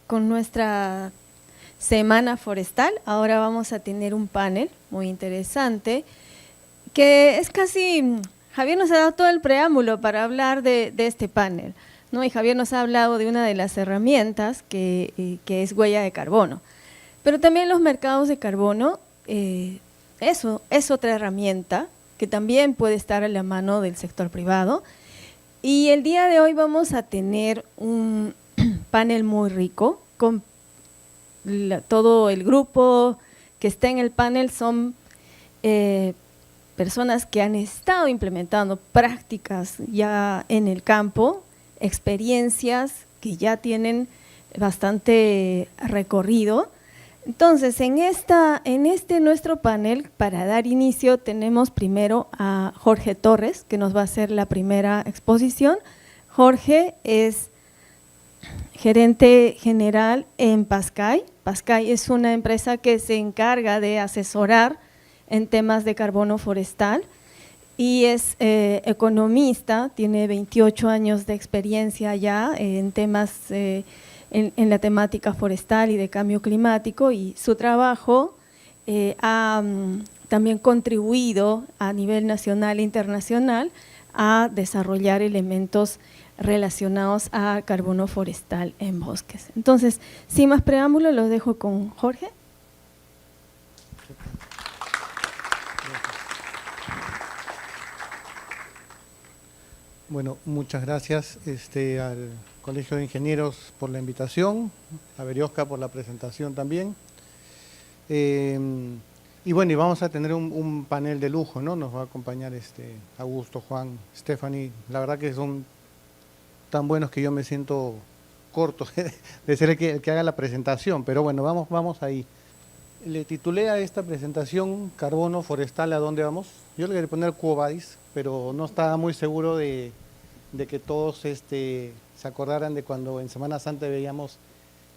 con nuestra Semana Forestal. Ahora vamos a tener un panel muy interesante, que es casi, Javier nos ha dado todo el preámbulo para hablar de este panel, ¿no? Y Javier nos ha hablado de una de las herramientas que es huella de carbono. Pero también los mercados de carbono, eso es otra herramienta que también puede estar a la mano del sector privado. Y el día de hoy vamos a tener un panel muy rico con todo el grupo que está en el panel son personas que han estado implementando prácticas ya en el campo, experiencias que ya tienen bastante recorrido. Entonces, en este nuestro panel, para dar inicio, tenemos primero a Jorge Torres, que nos va a hacer la primera exposición. Jorge es gerente general en Pascay. Pascay es una empresa que se encarga de asesorar en temas de carbono forestal y es economista, tiene 28 años de experiencia ya en temas en la temática forestal y de cambio climático, y su trabajo ha también contribuido a nivel nacional e internacional a desarrollar elementos relacionados a carbono forestal en bosques. Entonces, sin más preámbulo, los dejo con Jorge. Bueno, muchas gracias al Colegio de Ingenieros por la invitación, a Berioska por la presentación también. Y bueno, y vamos a tener un panel de lujo, ¿no? Nos va a acompañar Augusto, Juan, Stephanie. La verdad que son tan buenos que yo me siento corto de ser el que haga la presentación, pero bueno, vamos ahí. Le titulé a esta presentación Carbono Forestal, ¿a dónde vamos? Yo le quería poner Quo Vadis, pero no estaba muy seguro de que todos se acordaran de cuando en Semana Santa veíamos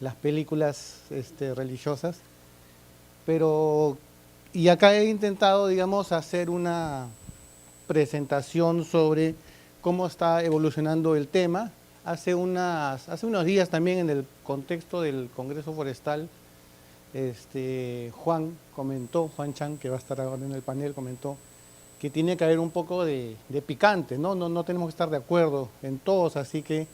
las películas religiosas. Pero, y acá he intentado, digamos, hacer una presentación sobre cómo está evolucionando el tema. Hace unos días también, en el contexto del Congreso Forestal, Juan Chan, que va a estar ahora en el panel, comentó que tiene que haber un poco de picante, ¿no? No tenemos que estar de acuerdo en todos, así que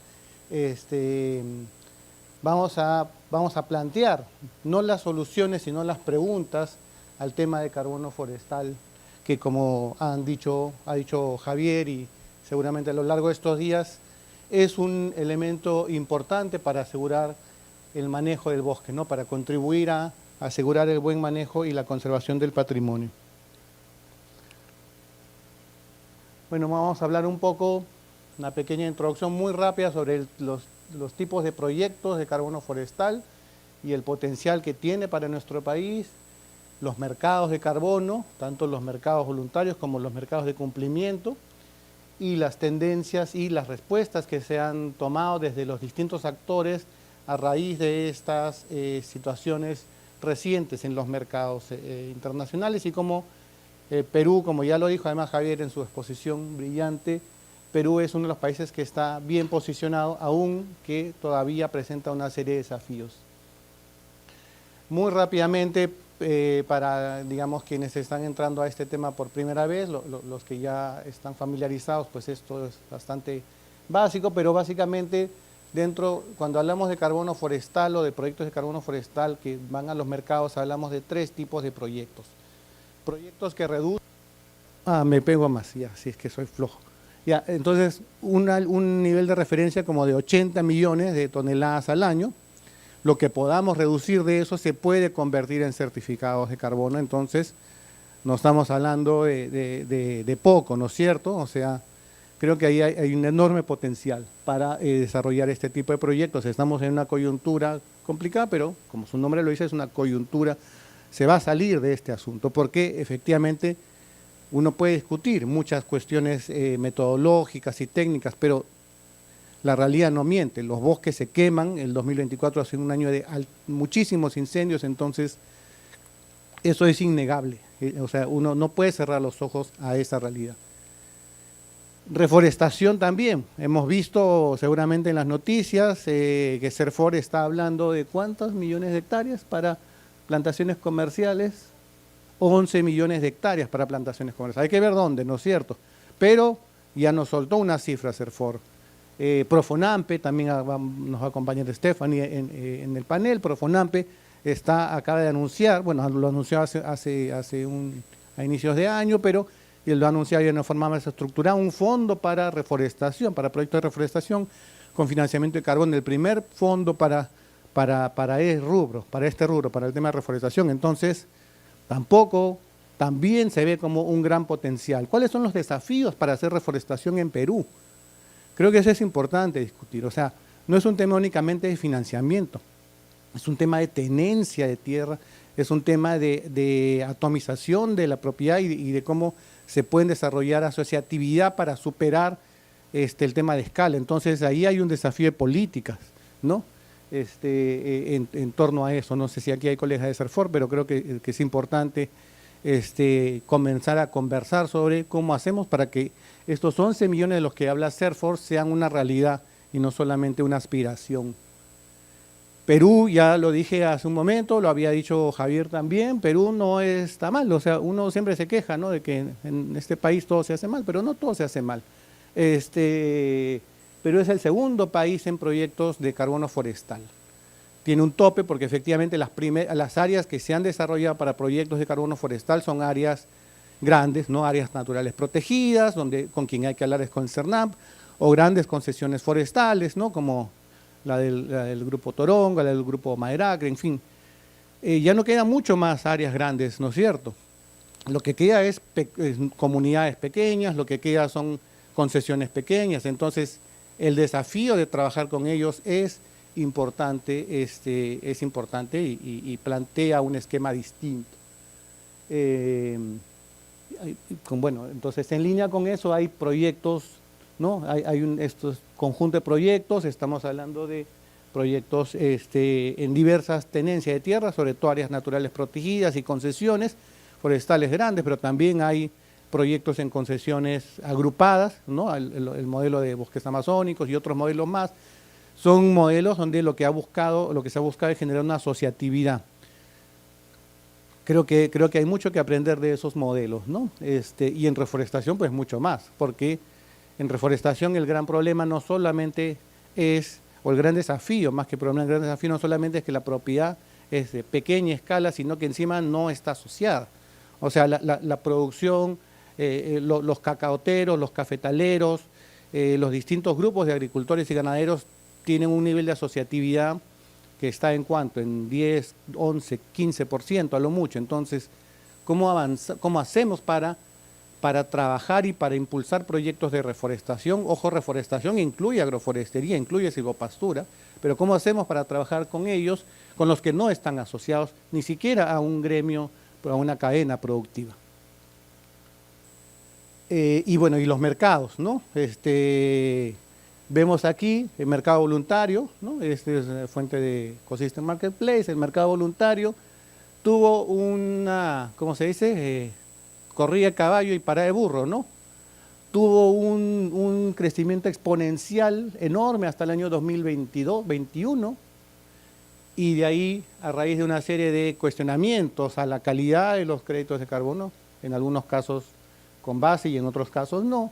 vamos a plantear no las soluciones, sino las preguntas al tema de carbono forestal, que como ha dicho Javier, y seguramente a lo largo de estos días, es un elemento importante para asegurar el manejo del bosque, ¿no? Para contribuir a asegurar el buen manejo y la conservación del patrimonio. Bueno, vamos a hablar un poco, una pequeña introducción muy rápida sobre los tipos de proyectos de carbono forestal y el potencial que tiene para nuestro país, los mercados de carbono, tanto los mercados voluntarios como los mercados de cumplimiento, y las tendencias y las respuestas que se han tomado desde los distintos actores a raíz de estas situaciones recientes en los mercados internacionales, y como Perú, como ya lo dijo además Javier en su exposición brillante, Perú es uno de los países que está bien posicionado, aún que todavía presenta una serie de desafíos. Muy rápidamente, para, digamos, quienes están entrando a este tema por primera vez, los que ya están familiarizados, pues esto es bastante básico, pero básicamente cuando hablamos de carbono forestal o de proyectos de carbono forestal que van a los mercados, hablamos de 3 tipos de proyectos. Proyectos que reducen… me pego más, ya, si es que soy flojo. Ya, entonces, un nivel de referencia como de 80 millones de toneladas al año. Lo que podamos reducir de eso se puede convertir en certificados de carbono, entonces no estamos hablando de poco, ¿no es cierto? O sea, creo que ahí hay un enorme potencial para desarrollar este tipo de proyectos. Estamos en una coyuntura complicada, pero como su nombre lo dice, es una coyuntura. Se va a salir de este asunto, porque efectivamente uno puede discutir muchas cuestiones metodológicas y técnicas, pero la realidad no miente. Los bosques se queman, el 2024 ha sido un año de muchísimos incendios, entonces eso es innegable. O sea, uno no puede cerrar los ojos a esa realidad. Reforestación también. Hemos visto seguramente en las noticias que Serfor está hablando de ¿cuántos millones de hectáreas para plantaciones comerciales? 11 millones de hectáreas para plantaciones comerciales. Hay que ver dónde, ¿no es cierto? Pero ya nos soltó una cifra Serfor. Profonampe, también nos va a acompañar Stephanie en el panel. Profonampe acaba de anunciar, bueno, lo anunció a inicios de año, pero él lo ha anunciado ya de una forma más estructurada, un fondo para reforestación, para proyectos de reforestación con financiamiento de carbón, el primer fondo para este rubro, para el tema de reforestación. Entonces, también se ve como un gran potencial. ¿Cuáles son los desafíos para hacer reforestación en Perú? Creo que eso es importante discutir. O sea, no es un tema únicamente de financiamiento, es un tema de tenencia de tierra, es un tema de atomización de la propiedad y de cómo se pueden desarrollar asociatividad para superar el tema de escala. Entonces, ahí hay un desafío de políticas, ¿no? En torno a eso. No sé si aquí hay colegas de Serfor, pero creo que es importante comenzar a conversar sobre cómo hacemos para que estos 11 millones de los que habla Serfor sean una realidad y no solamente una aspiración. Perú, ya lo dije hace un momento, lo había dicho Javier también, Perú no está mal, o sea, uno siempre se queja, ¿no?, de que en este país todo se hace mal, pero no todo se hace mal. Perú es el segundo país en proyectos de carbono forestal. Tiene un tope porque efectivamente las áreas que se han desarrollado para proyectos de carbono forestal son áreas grandes, ¿no?, áreas naturales protegidas, donde con quien hay que hablar es con el CERNAP, o grandes concesiones forestales, ¿no?, como la del Grupo Toronga, la del Grupo Maderacre, en fin. Ya no quedan mucho más áreas grandes, ¿no es cierto? Lo que queda es comunidades pequeñas, lo que queda son concesiones pequeñas. El desafío de trabajar con ellos es importante, y plantea un esquema distinto. Bueno, entonces en línea con eso hay proyectos, ¿no? Hay estos conjuntos de proyectos, estamos hablando de proyectos en diversas tenencias de tierra, sobre todo áreas naturales protegidas y concesiones forestales grandes, pero también hay proyectos en concesiones agrupadas, ¿no? El modelo de bosques amazónicos y otros modelos más. Son modelos donde lo que se ha buscado es generar una asociatividad. Creo que hay mucho que aprender de esos modelos, ¿no? Y en reforestación pues mucho más, porque en reforestación el gran problema no solamente es, o el gran desafío, más que problema, el gran desafío no solamente es que la propiedad es de pequeña escala, sino que encima no está asociada. O sea, la producción, los cacaoteros, los cafetaleros, los distintos grupos de agricultores y ganaderos tienen un nivel de asociatividad que está en cuánto, en 10, 11, 15% a lo mucho. Entonces, ¿cómo hacemos para trabajar y para impulsar proyectos de reforestación? Ojo, reforestación incluye agroforestería, incluye silvopastura, pero ¿cómo hacemos para trabajar con ellos, con los que no están asociados ni siquiera a un gremio, a una cadena productiva? Y bueno, y los mercados, ¿no? Vemos aquí el mercado voluntario, ¿no? Es fuente de Ecosystem Marketplace. El mercado voluntario tuvo una, ¿cómo se dice?, corrida de caballo y parada de burro, ¿no? Tuvo un crecimiento exponencial enorme hasta el año 2022-21, y de ahí, a raíz de una serie de cuestionamientos a la calidad de los créditos de carbono, en algunos casos con base y en otros casos no,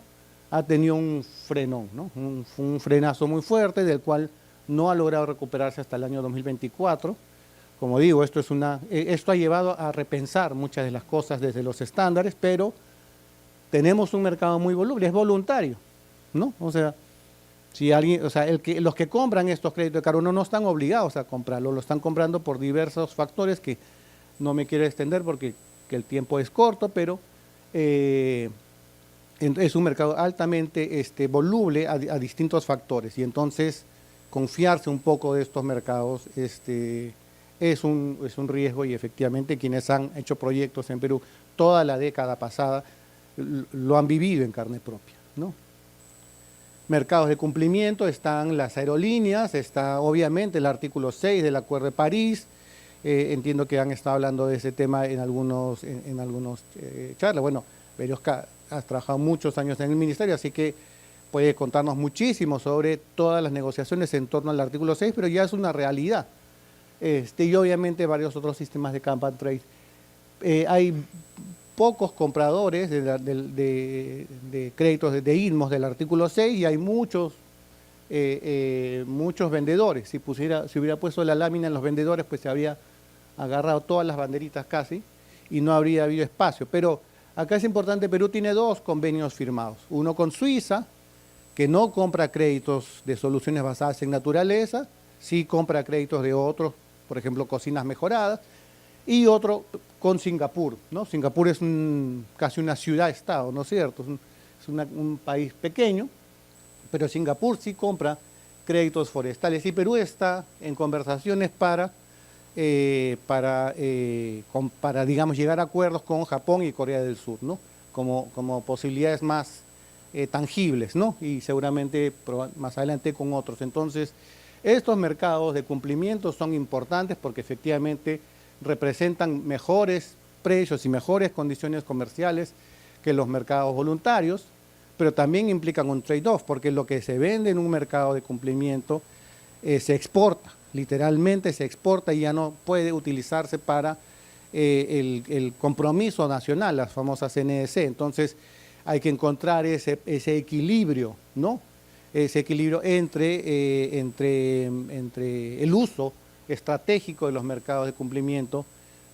ha tenido un frenón, ¿no? Un frenazo muy fuerte, del cual no ha logrado recuperarse hasta el año 2024. Como digo, esto ha llevado a repensar muchas de las cosas desde los estándares, pero tenemos un mercado muy voluble, es voluntario, ¿no? O sea, si alguien, los que compran estos créditos de carbono no están obligados a comprarlo, lo están comprando por diversos factores que no me quiero extender porque el tiempo es corto, pero es un mercado altamente voluble a distintos factores, y entonces confiarse un poco de estos mercados es un riesgo, y efectivamente quienes han hecho proyectos en Perú toda la década pasada lo han vivido en carne propia, ¿no? Mercados de cumplimiento, están las aerolíneas, está obviamente el artículo 6 del Acuerdo de París. Entiendo que han estado hablando de ese tema en algunos charlas. Bueno, has trabajado muchos años en el ministerio, así que puede contarnos muchísimo sobre todas las negociaciones en torno al artículo 6, pero ya es una realidad. Y obviamente varios otros sistemas de cap and trade. Hay pocos compradores de créditos de INMOS del artículo 6 y hay muchos vendedores. Si hubiera puesto la lámina en los vendedores, pues se habría agarrado todas las banderitas casi y no habría habido espacio. Pero acá es importante, Perú tiene 2 convenios firmados. Uno con Suiza, que no compra créditos de soluciones basadas en naturaleza, sí compra créditos de otros, por ejemplo, cocinas mejoradas, y otro con Singapur, ¿no? Singapur es casi una ciudad-estado, ¿no es cierto? Es un país pequeño, pero Singapur sí compra créditos forestales y Perú está en conversaciones para digamos, llegar a acuerdos con Japón y Corea del Sur, ¿no? Como posibilidades más tangibles, ¿no? Y seguramente más adelante con otros. Entonces, estos mercados de cumplimiento son importantes porque efectivamente representan mejores precios y mejores condiciones comerciales que los mercados voluntarios, pero también implican un trade-off, porque lo que se vende en un mercado de cumplimiento se exporta, literalmente se exporta y ya no puede utilizarse para el compromiso nacional, las famosas NDC. Entonces hay que encontrar ese equilibrio, ¿no? Ese equilibrio entre el uso estratégico de los mercados de cumplimiento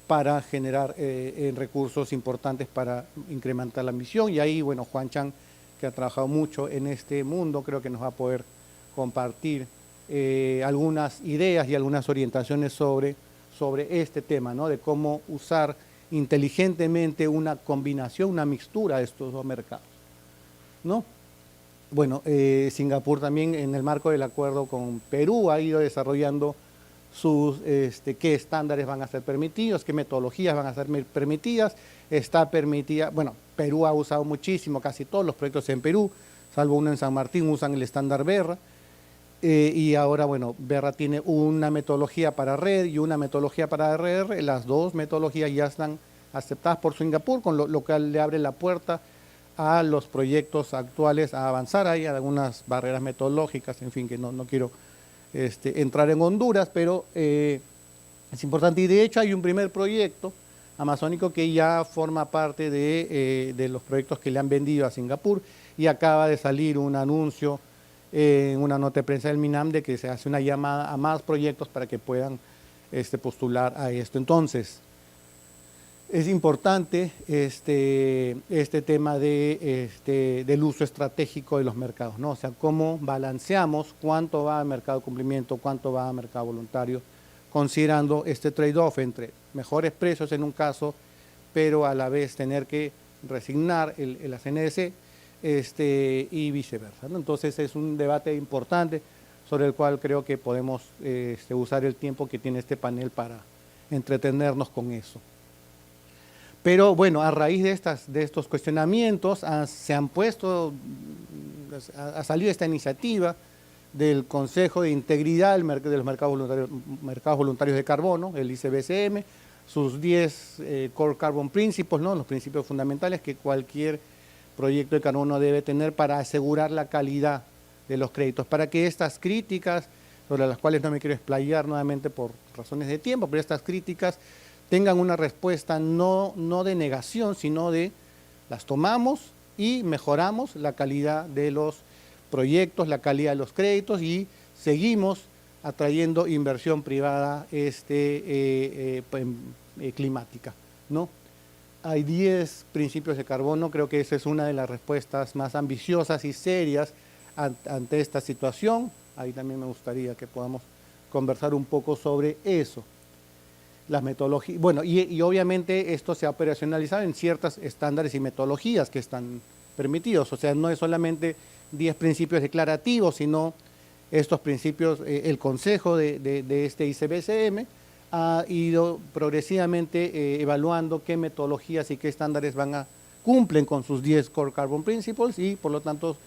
para generar recursos importantes para incrementar la ambición. Y ahí, bueno, Juan Chan, que ha trabajado mucho en este mundo, creo que nos va a poder compartir algunas ideas y algunas orientaciones sobre este tema, ¿no? De cómo usar inteligentemente una combinación, una mixtura de estos 2 mercados, ¿no? Bueno, Singapur también en el marco del acuerdo con Perú ha ido desarrollando sus qué estándares van a ser permitidos, qué metodologías van a ser permitidas. Está permitida, bueno, Perú ha usado muchísimo, casi todos los proyectos en Perú, salvo uno en San Martín, usan el estándar Berra. Y ahora, bueno, Berra tiene una metodología para red y una metodología para RR. Las 2 metodologías ya están aceptadas por Singapur, con lo cual le abre la puerta a los proyectos actuales a avanzar. Hay algunas barreras metodológicas, en fin, que no quiero entrar en Honduras, pero es importante. Y de hecho hay un primer proyecto amazónico que ya forma parte de los proyectos que le han vendido a Singapur y acaba de salir un anuncio en una nota de prensa del MINAM de que se hace una llamada a más proyectos para que puedan postular a esto. Entonces, es importante este tema del uso estratégico de los mercados, ¿no? O sea, cómo balanceamos cuánto va a mercado de cumplimiento, cuánto va a mercado voluntario, considerando este trade-off entre mejores precios en un caso, pero a la vez tener que resignar la CNDC y viceversa, ¿no? Entonces es un debate importante sobre el cual creo que podemos usar el tiempo que tiene este panel para entretenernos con eso. Pero bueno, a raíz de estos cuestionamientos ha salido esta iniciativa del Consejo de Integridad de los mercados voluntarios de carbono, el ICBCM, sus 10 Core Carbon Principles, ¿no? Los principios fundamentales que cualquier proyecto de carbono debe tener para asegurar la calidad de los créditos, para que estas críticas, sobre las cuales no me quiero explayar nuevamente por razones de tiempo, pero estas críticas tengan una respuesta no de negación, sino de las tomamos y mejoramos la calidad de los proyectos, la calidad de los créditos y seguimos atrayendo inversión privada climática, ¿no? Hay 10 principios de carbono, creo que esa es una de las respuestas más ambiciosas y serias ante esta situación. Ahí también me gustaría que podamos conversar un poco sobre eso. Las metodologías, bueno, y obviamente esto se ha operacionalizado en ciertos estándares y metodologías que están permitidos, o sea, no es solamente 10 principios declarativos, sino estos principios, el Consejo de este ICBCM ha ido progresivamente evaluando qué metodologías y qué estándares cumplen con sus 10 Core Carbon Principles y por lo tanto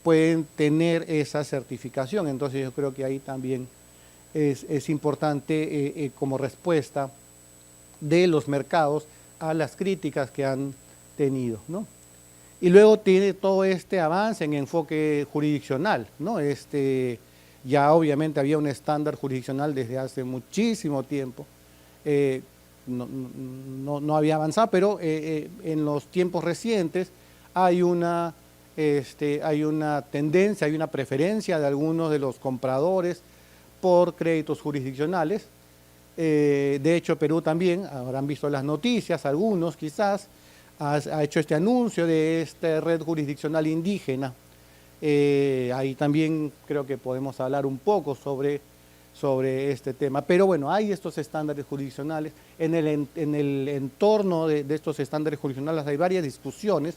pueden tener esa certificación. Entonces yo creo que ahí también es importante como respuesta de los mercados a las críticas que han tenido, ¿no? Y luego tiene todo este avance en enfoque jurisdiccional, ¿no? Ya obviamente había un estándar jurisdiccional desde hace muchísimo tiempo, no había avanzado, pero en los tiempos recientes hay una tendencia, hay una preferencia de algunos de los compradores por créditos jurisdiccionales. De hecho, Perú también, habrán visto las noticias, algunos quizás, ha hecho este anuncio de esta red jurisdiccional indígena. Ahí también creo que podemos hablar un poco sobre este tema. Pero bueno, hay estos estándares jurisdiccionales. En el entorno de estos estándares jurisdiccionales hay varias discusiones.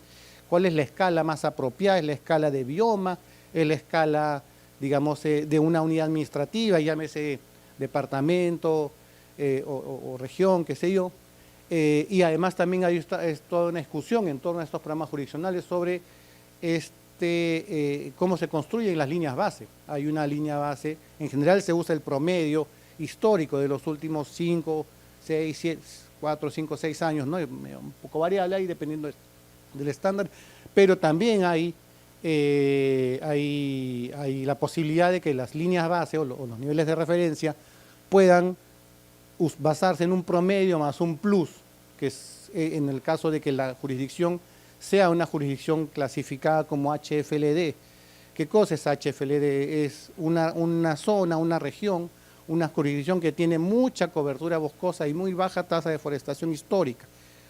¿Cuál es la escala más apropiada? ¿Es la escala de bioma? ¿Es la escala, digamos, de una unidad administrativa, llámese departamento o región, qué sé yo? Y además también hay toda una discusión en torno a estos programas jurisdiccionales sobre cómo se construyen las líneas base. Hay una línea base, en general se usa el promedio histórico de los últimos 5, 6, 7, 4, 5, 6 años, ¿no? Un poco variable ahí dependiendo del estándar, pero también hay la posibilidad de que las líneas base o los niveles de referencia puedan basarse en un promedio más un plus, que es en el caso de que la jurisdicción sea una jurisdicción clasificada como HFLD. ¿Qué cosa es HFLD? Es una zona, una región, una jurisdicción que tiene mucha cobertura boscosa y muy baja tasa de deforestación histórica,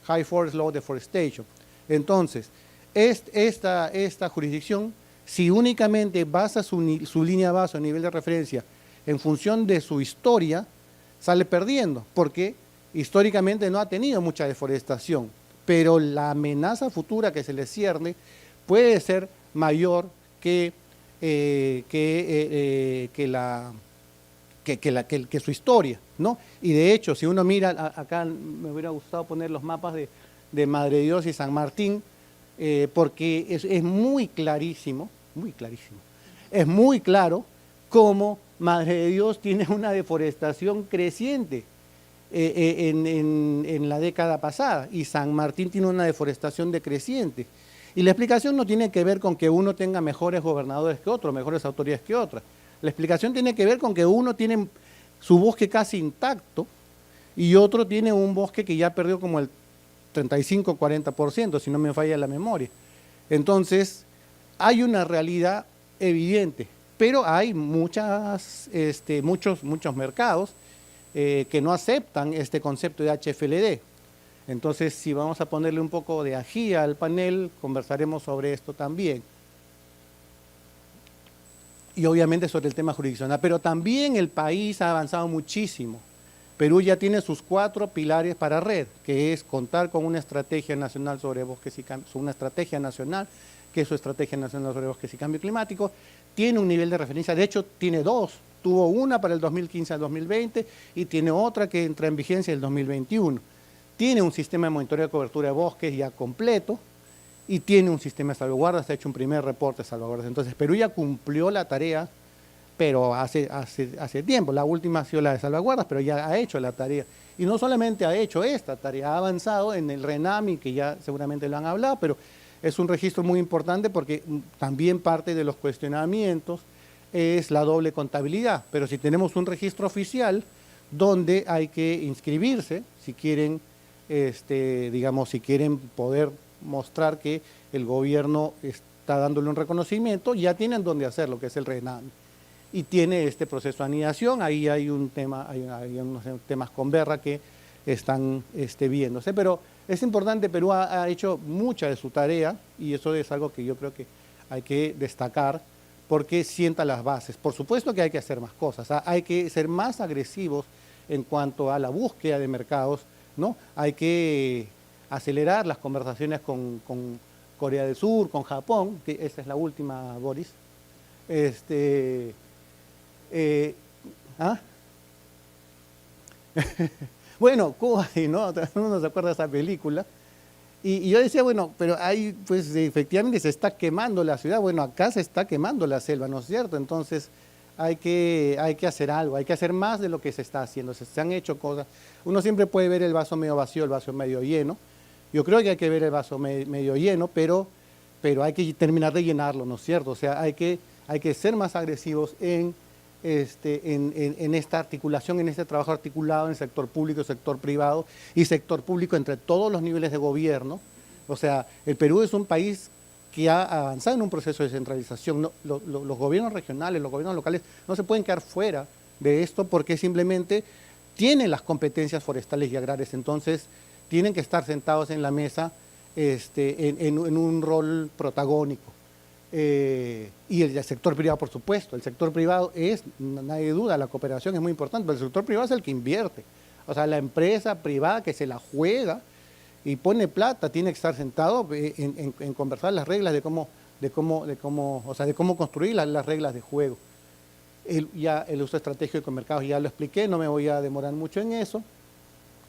High Forest Low Deforestation. Entonces, esta jurisdicción, si únicamente basa su línea base o nivel de referencia en función de su historia, sale perdiendo, porque históricamente no ha tenido mucha deforestación, pero la amenaza futura que se le cierne puede ser mayor que su historia, ¿no? Y de hecho, si uno mira, acá me hubiera gustado poner los mapas de Madre de Dios y San Martín, porque es muy clarísimo, es muy claro cómo Madre de Dios tiene una deforestación creciente en la década pasada y San Martín tiene una deforestación decreciente. Y la explicación no tiene que ver con que uno tenga mejores gobernadores que otro, mejores autoridades que otras. La explicación tiene que ver con que uno tiene su bosque casi intacto y otro tiene un bosque que ya perdió como el 35-40%, si no me falla la memoria. Entonces, hay una realidad evidente, pero hay muchos mercados que no aceptan este concepto de HFLD. Entonces, si vamos a ponerle un poco de ají al panel, conversaremos sobre esto también. Y obviamente sobre el tema jurisdiccional, pero también el país ha avanzado muchísimo. Perú ya tiene sus 4 pilares para red, que es contar con una estrategia nacional sobre bosques y cambio, una estrategia nacional, que es su estrategia nacional sobre bosques y cambio climático, tiene un nivel de referencia, de hecho tiene 2, tuvo una para el 2015 al 2020 y tiene otra que entra en vigencia el 2021. Tiene un sistema de monitoreo de cobertura de bosques ya completo y tiene un sistema de salvaguardas, se ha hecho un primer reporte de salvaguardas. Entonces Perú ya cumplió la tarea, pero hace tiempo. La última ha sido la de salvaguardas, pero ya ha hecho la tarea. Y no solamente ha hecho esta tarea, ha avanzado en el RENAMI, que ya seguramente lo han hablado, pero es un registro muy importante porque también parte de los cuestionamientos es la doble contabilidad. Pero si tenemos un registro oficial donde hay que inscribirse, si quieren, digamos, si quieren poder mostrar que el gobierno está dándole un reconocimiento, ya tienen donde hacerlo, que es el RENAMI. Y tiene este proceso de anidación, ahí hay un tema, hay unos temas con Berra que están viéndose, pero es importante, Perú ha hecho mucha de su tarea y eso es algo que yo creo que hay que destacar porque sienta las bases. Por supuesto que hay que hacer más cosas, hay que ser más agresivos en cuanto a la búsqueda de mercados, ¿no? Hay que acelerar las conversaciones con Corea del Sur, con Japón, que esa es la última, Boris. Bueno, Cuba, ¿no? Uno se acuerda de esa película. Y yo decía, bueno, pero ahí pues efectivamente se está quemando la ciudad, bueno, acá se está quemando la selva, ¿no es cierto? Entonces hay que hacer algo, hay que hacer más de lo que se está haciendo, se han hecho cosas. Uno siempre puede ver el vaso medio vacío, el vaso medio lleno. Yo creo que hay que ver el vaso medio lleno, pero pero hay que terminar de llenarlo, ¿no es cierto? O sea, hay que ser más agresivos en esta articulación, en este trabajo articulado en el sector público, sector privado y sector público entre todos los niveles de gobierno. O sea, el Perú es un país que ha avanzado en un proceso de descentralización. No, los gobiernos regionales, los gobiernos locales no se pueden quedar fuera de esto porque simplemente tienen las competencias forestales y agrarias, entonces tienen que estar sentados en la mesa en un rol protagónico. Y el sector privado, por supuesto, el sector privado nadie duda, la cooperación es muy importante, pero el sector privado es el que invierte. O sea, la empresa privada que se la juega y pone plata, tiene que estar sentado en conversar las reglas de cómo construir las reglas de juego. El uso estratégico de mercados ya lo expliqué, no me voy a demorar mucho en eso.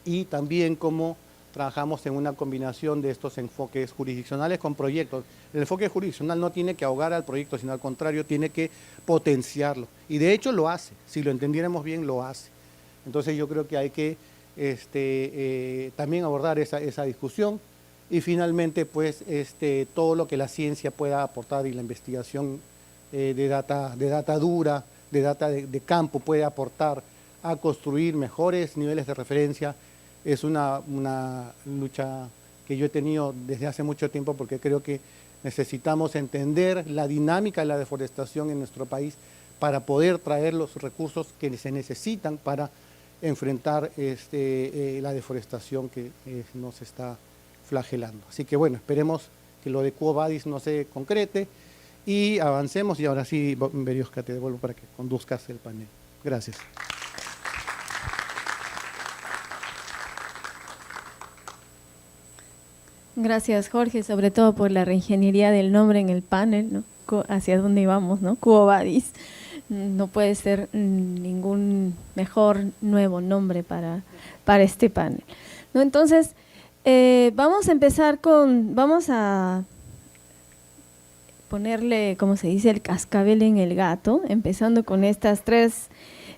Y también cómo trabajamos en una combinación de estos enfoques jurisdiccionales con proyectos. El enfoque jurisdiccional no tiene que ahogar al proyecto, sino al contrario, tiene que potenciarlo. Y de hecho lo hace, si lo entendiéramos bien, lo hace. Entonces yo creo que hay que también abordar esa discusión y finalmente pues todo lo que la ciencia pueda aportar y la investigación de data dura, de data de campo puede aportar a construir mejores niveles de referencia. Es una lucha que yo he tenido desde hace mucho tiempo porque creo que necesitamos entender la dinámica de la deforestación en nuestro país para poder traer los recursos que se necesitan para enfrentar la deforestación que nos está flagelando. Así que bueno, esperemos que lo de Quo Vadis no se concrete y avancemos. Y ahora sí, Berioska, te devuelvo para que conduzcas el panel. Gracias. Gracias, Jorge, sobre todo por la reingeniería del nombre en el panel, ¿no? Hacia dónde íbamos, ¿no? Quo Vadis. No puede ser ningún mejor nuevo nombre para este panel, ¿no? Entonces, vamos a empezar vamos a ponerle, como se dice, el cascabel en el gato, empezando con estas 3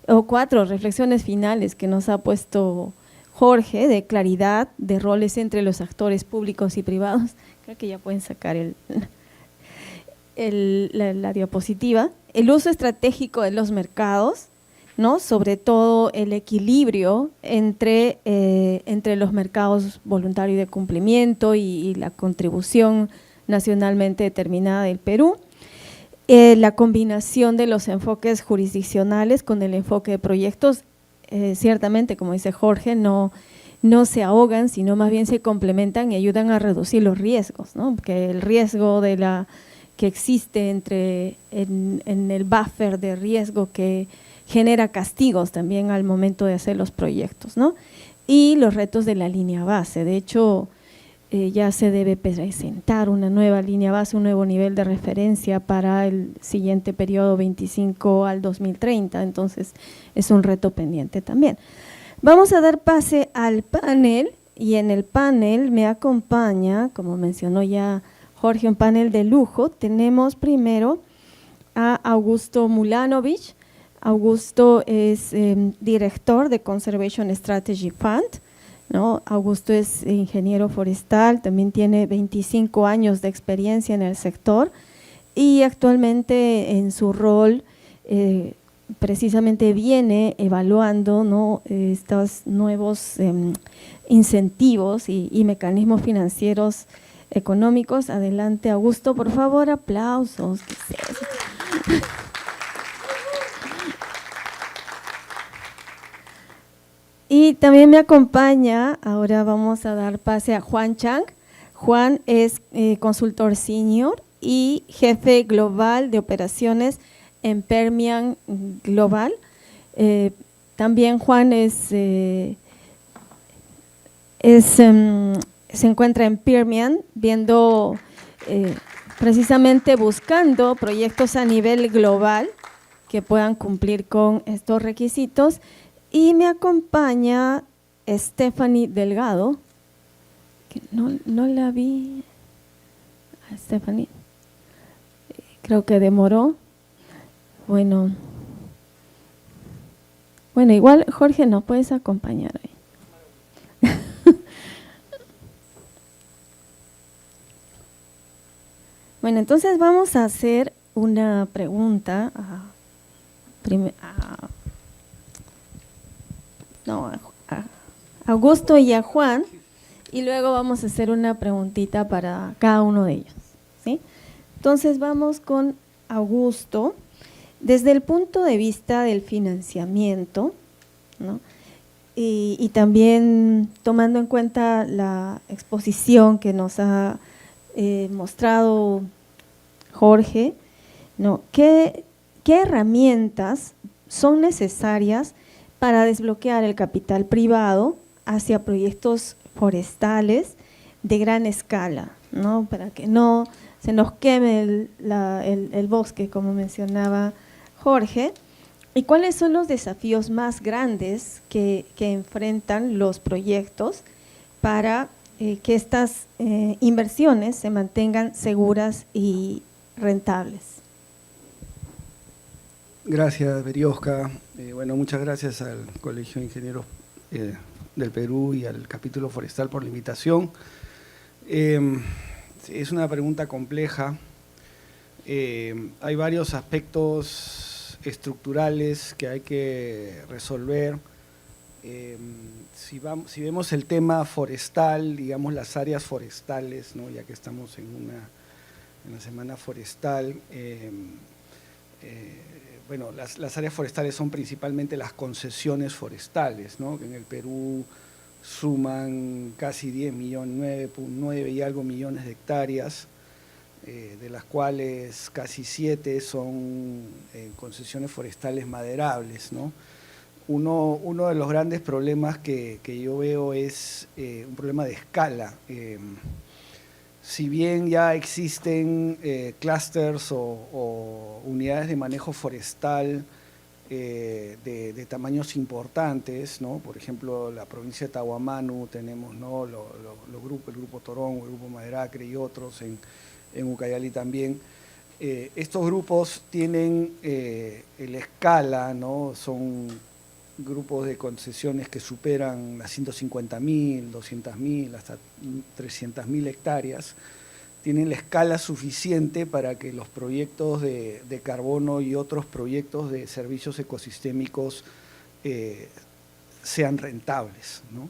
o 4 reflexiones finales que nos ha puesto Jorge, de claridad, de roles entre los actores públicos y privados. Creo que ya pueden sacar la diapositiva. El uso estratégico de los mercados, ¿no? Sobre todo el equilibrio entre los mercados voluntario y de cumplimiento y la contribución nacionalmente determinada del Perú. La combinación de los enfoques jurisdiccionales con el enfoque de proyectos, ciertamente, como dice Jorge, no se ahogan, sino más bien se complementan y ayudan a reducir los riesgos, ¿no? Porque el riesgo que existe en el buffer de riesgo que genera castigos también al momento de hacer los proyectos, ¿no? Y los retos de la línea base. De hecho, ya se debe presentar una nueva línea base, un nuevo nivel de referencia para el siguiente periodo 25 al 2030, entonces es un reto pendiente también. Vamos a dar pase al panel y en el panel me acompaña, como mencionó ya Jorge, un panel de lujo. Tenemos primero a Augusto Mulanovich. Augusto es director de Conservation Strategy Fund, ¿no? Augusto es ingeniero forestal, también tiene 25 años de experiencia en el sector y actualmente en su rol precisamente viene evaluando, ¿no? Estos nuevos incentivos y mecanismos financieros económicos. Adelante, Augusto, por favor, aplausos. ¿Qué es eso? Y también me acompaña, ahora vamos a dar pase a Juan Chang. Juan es consultor senior y jefe global de operaciones en Permian Global. También Juan se encuentra en Permian viendo, precisamente buscando proyectos a nivel global que puedan cumplir con estos requisitos. Y me acompaña Stephanie Delgado, que no la vi, Stephanie, creo que demoró. Bueno, igual Jorge, ¿nos puedes acompañar ahí? Bueno, entonces vamos a hacer una pregunta a Augusto y a Juan, y luego vamos a hacer una preguntita para cada uno de ellos, ¿sí? Entonces vamos con Augusto. Desde el punto de vista del financiamiento, ¿no? Y también tomando en cuenta la exposición que nos ha mostrado Jorge, ¿no? ¿Qué herramientas son necesarias para desbloquear el capital privado hacia proyectos forestales de gran escala, ¿no? Para que no se nos queme el bosque, como mencionaba Jorge? ¿Y cuáles son los desafíos más grandes que enfrentan los proyectos para que estas inversiones se mantengan seguras y rentables? Gracias, Berioska. Bueno, muchas gracias al Colegio de Ingenieros del Perú y al capítulo forestal por la invitación. Es una pregunta compleja. Hay varios aspectos estructurales que hay que resolver. Si vemos el tema forestal, digamos las áreas forestales, ¿no? Ya que estamos en la semana forestal, bueno, las áreas forestales son principalmente las concesiones forestales, ¿no? Que en el Perú suman casi 10 millones, 9 y algo millones de hectáreas, de las cuales casi 7 son concesiones forestales maderables, ¿no? Uno de los grandes problemas que yo veo es un problema de escala. Si bien ya existen clústeres o unidades de manejo forestal de tamaños importantes, ¿no? Por ejemplo, la provincia de Tahuamanu tenemos, ¿no? el Grupo Torón, el Grupo Maderacre y otros en Ucayali también. Estos grupos tienen la escala, ¿no? Son grupos de concesiones que superan las 150.000, 200.000, hasta 300.000 hectáreas. Tienen la escala suficiente para que los proyectos de carbono y otros proyectos de servicios ecosistémicos sean rentables, ¿no?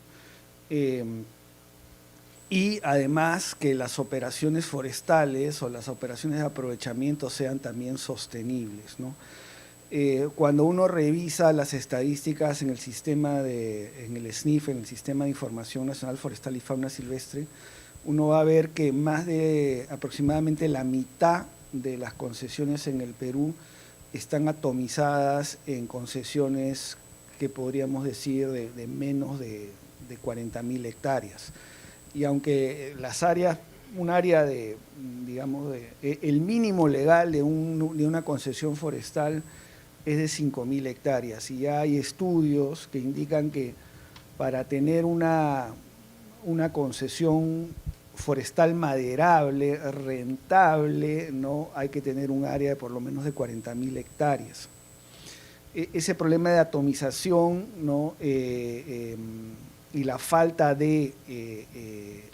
Y además que las operaciones forestales o las operaciones de aprovechamiento sean también sostenibles, ¿no? Cuando uno revisa las estadísticas en el sistema en el SNIF, en el Sistema de Información Nacional Forestal y Fauna Silvestre, uno va a ver que más de aproximadamente la mitad de las concesiones en el Perú están atomizadas en concesiones que podríamos decir de menos de 40.000 hectáreas. Y aunque las áreas, un área de, digamos, el mínimo legal de una concesión forestal es de 5.000 hectáreas, y ya hay estudios que indican que para tener una concesión forestal maderable, rentable, ¿no? Hay que tener un área de por lo menos de 40.000 hectáreas. Ese problema de atomización, ¿no? Y la falta de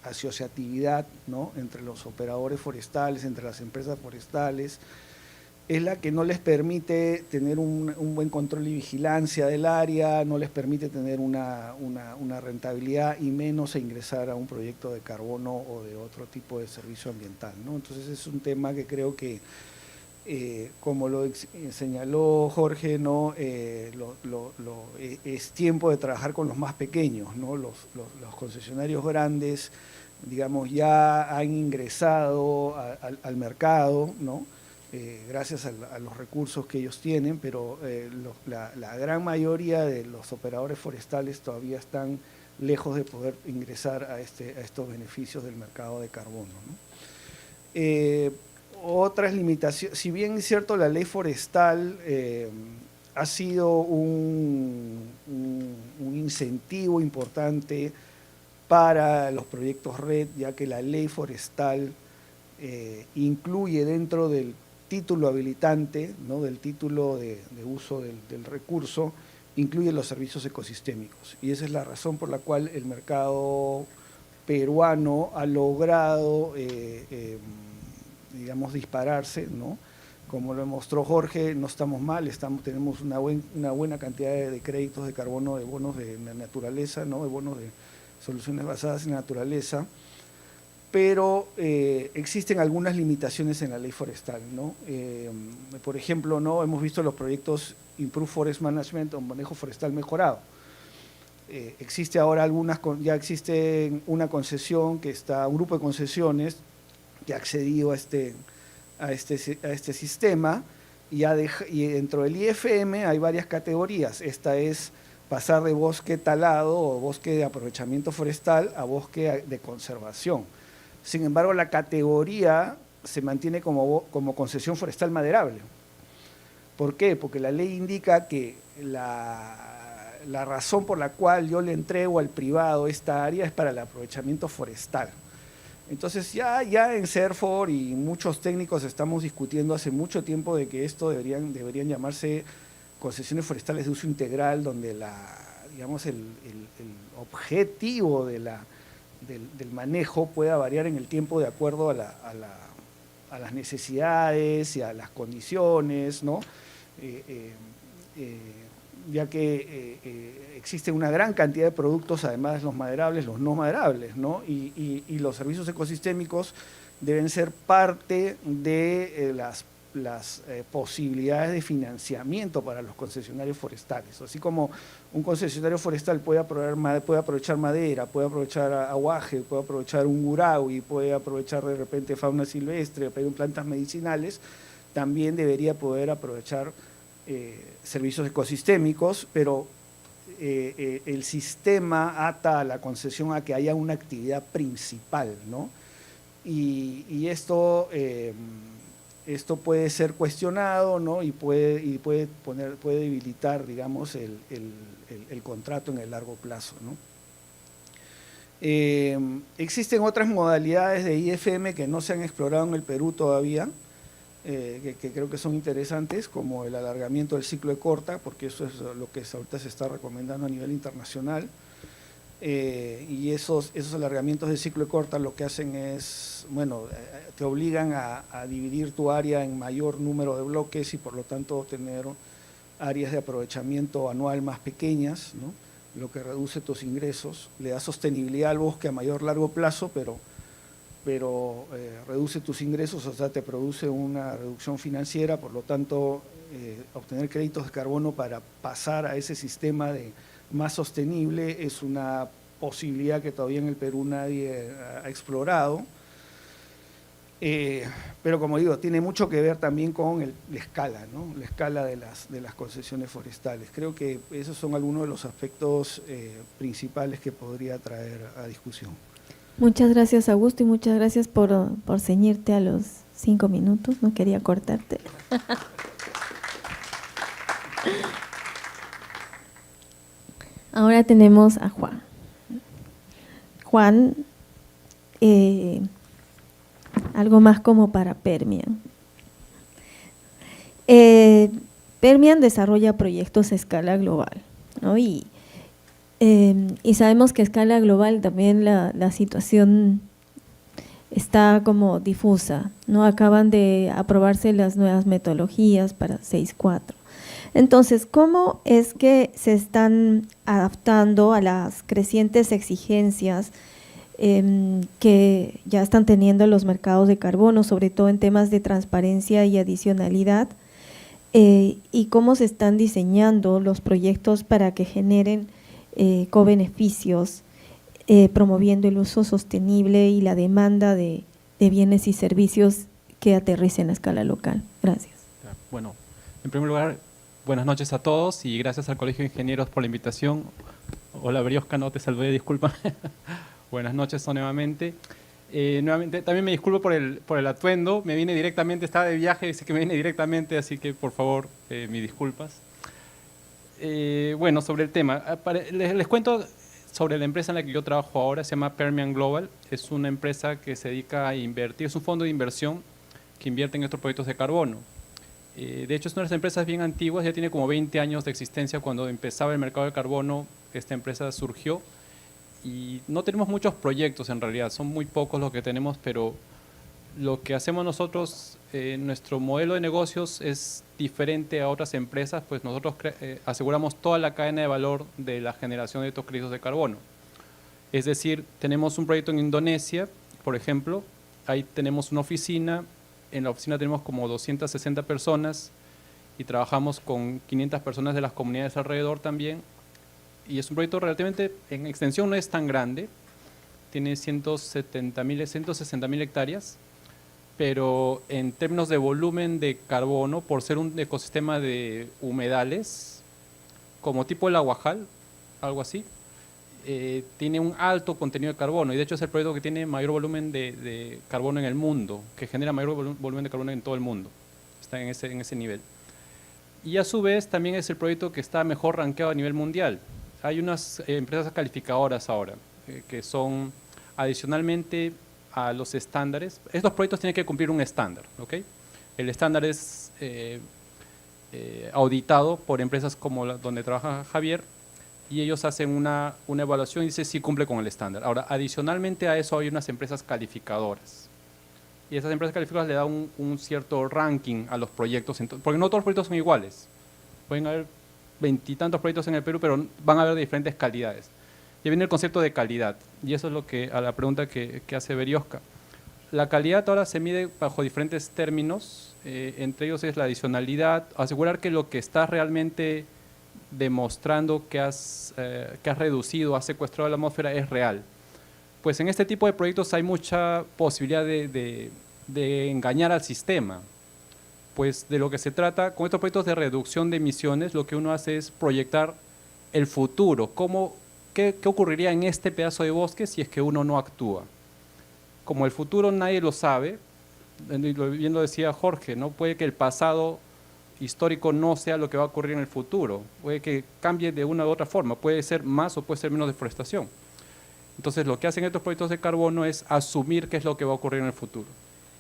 asociatividad, ¿no? Entre los operadores forestales, entre las empresas forestales, es la que no les permite tener un buen control y vigilancia del área, no les permite tener una rentabilidad y menos ingresar a un proyecto de carbono o de otro tipo de servicio ambiental, ¿no? Entonces es un tema que creo que, como lo señaló Jorge, ¿no? Es tiempo de trabajar con los más pequeños, ¿no? Los concesionarios grandes, digamos, ya han ingresado al mercado, ¿no? Gracias a los recursos que ellos tienen, pero la gran mayoría de los operadores forestales todavía están lejos de poder ingresar a estos beneficios del mercado de carbono, ¿no? Otras limitaciones, si bien es cierto la ley forestal ha sido un incentivo importante para los proyectos red, ya que la ley forestal incluye dentro del título habilitante, ¿no? Del título de uso del recurso, incluye los servicios ecosistémicos. Y esa es la razón por la cual el mercado peruano ha logrado digamos, dispararse, ¿no? Como lo mostró Jorge, no estamos mal, tenemos una buena cantidad de créditos de carbono, de bonos de naturaleza, ¿no? De bonos de soluciones basadas en la naturaleza, pero existen algunas limitaciones en la ley forestal, ¿no? Por ejemplo, ¿no? Hemos visto los proyectos Improve Forest Management o manejo forestal mejorado. Existe ahora ya existe una concesión un grupo de concesiones que ha accedido a este sistema y dentro del IFM hay varias categorías. Esta es pasar de bosque talado o bosque de aprovechamiento forestal a bosque de conservación. Sin embargo, la categoría se mantiene como concesión forestal maderable. ¿Por qué? Porque la ley indica que la razón por la cual yo le entrego al privado esta área es para el aprovechamiento forestal. Entonces ya en CERFOR y muchos técnicos estamos discutiendo hace mucho tiempo de que esto deberían llamarse concesiones forestales de uso integral, donde digamos, el objetivo del manejo pueda variar en el tiempo de acuerdo a las necesidades y a las condiciones, ¿no? Ya que existe una gran cantidad de productos, además los maderables, los no maderables, ¿no? Y los servicios ecosistémicos deben ser parte de las posibilidades de financiamiento para los concesionarios forestales. Así como un concesionario forestal puede aprovechar madera, puede aprovechar aguaje, puede aprovechar un guraui, puede aprovechar de repente fauna silvestre, plantas medicinales, también debería poder aprovechar servicios ecosistémicos, pero el sistema ata a la concesión a que haya una actividad principal, ¿no? Y esto puede ser cuestionado, ¿no? y puede debilitar, digamos, el contrato en el largo plazo, ¿no? Existen otras modalidades de IFM que no se han explorado en el Perú todavía, que creo que son interesantes, como el alargamiento del ciclo de corta, porque eso es lo que ahorita se está recomendando a nivel internacional. Y esos alargamientos de ciclo de corta lo que hacen es, bueno, te obligan a dividir tu área en mayor número de bloques y por lo tanto tener áreas de aprovechamiento anual más pequeñas, ¿no? Lo que reduce tus ingresos, le da sostenibilidad al bosque a largo plazo, pero reduce tus ingresos, o sea, te produce una reducción financiera, por lo tanto, obtener créditos de carbono para pasar a ese sistema más sostenible es una posibilidad que todavía en el Perú nadie ha explorado. Pero como digo, tiene mucho que ver también con la escala, ¿no? La escala de las concesiones forestales. Creo que esos son algunos de los aspectos principales que podría traer a discusión. Muchas gracias, Augusto, y muchas gracias por ceñirte a los 5 minutos. No quería cortarte. Ahora tenemos a Juan. Juan, algo más como para Permian. Permian desarrolla proyectos a escala global, ¿no? Y sabemos que a escala global también la situación está como difusa, ¿no? Acaban de aprobarse las nuevas metodologías para 6.4. Entonces, ¿cómo es que se están adaptando a las crecientes exigencias que ya están teniendo los mercados de carbono, sobre todo en temas de transparencia y adicionalidad? Y cómo se están diseñando los proyectos para que generen cobeneficios, promoviendo el uso sostenible y la demanda de bienes y servicios que aterricen a escala local. Gracias. Bueno, en primer lugar, buenas noches a todos y gracias al Colegio de Ingenieros por la invitación. Hola, Briosca, no te saludé, disculpa. Buenas noches nuevamente. Nuevamente, también me disculpo por el atuendo, me vine directamente, estaba de viaje, dice que me vine directamente, así que por favor, mis disculpas. Bueno, sobre el tema, les cuento sobre la empresa en la que yo trabajo ahora, se llama Permian Global, es una empresa que se dedica a invertir, es un fondo de inversión que invierte en estos proyectos de carbono. De hecho, es una de las empresas bien antiguas, ya tiene como 20 años de existencia. Cuando empezaba el mercado de carbono, esta empresa surgió y no tenemos muchos proyectos en realidad, son muy pocos los que tenemos, pero lo que hacemos nosotros, nuestro modelo de negocios es diferente a otras empresas, pues nosotros aseguramos toda la cadena de valor de la generación de estos créditos de carbono. Es decir, tenemos un proyecto en Indonesia, por ejemplo, ahí tenemos una oficina, en la oficina tenemos como 260 personas y trabajamos con 500 personas de las comunidades alrededor también, y es un proyecto relativamente, en extensión no es tan grande, tiene 160.000 hectáreas, pero en términos de volumen de carbono, por ser un ecosistema de humedales, como tipo el Aguajal, algo así, tiene un alto contenido de carbono, y de hecho es el proyecto que tiene mayor volumen de carbono en el mundo, que genera mayor volumen de carbono en todo el mundo, está en ese nivel. Y a su vez también es el proyecto que está mejor rankeado a nivel mundial. Hay unas empresas calificadoras ahora, que son adicionalmente a los estándares. Estos proyectos tienen que cumplir un estándar, ¿ok? El estándar es auditado por empresas como donde trabaja Javier, y ellos hacen una evaluación y dicen si cumple con el estándar. Ahora, adicionalmente a eso hay unas empresas calificadoras. Y esas empresas calificadoras le dan un cierto ranking a los proyectos, porque no todos los proyectos son iguales. Pueden haber 20 y tantos proyectos en el Perú, pero van a haber de diferentes calidades. Y viene el concepto de calidad, y eso es lo que, a la pregunta que hace Berioska. La calidad ahora se mide bajo diferentes términos, entre ellos es la adicionalidad, asegurar que lo que estás realmente demostrando que has reducido, has secuestrado la atmósfera es real. Pues en este tipo de proyectos hay mucha posibilidad de engañar al sistema. Pues de lo que se trata, con estos proyectos de reducción de emisiones, lo que uno hace es proyectar el futuro, ¿qué ocurriría en este pedazo de bosque si es que uno no actúa? Como el futuro nadie lo sabe, bien lo decía Jorge, ¿no? Puede que el pasado histórico no sea lo que va a ocurrir en el futuro, puede que cambie de una u otra forma, puede ser más o puede ser menos deforestación. Entonces lo que hacen estos proyectos de carbono es asumir qué es lo que va a ocurrir en el futuro.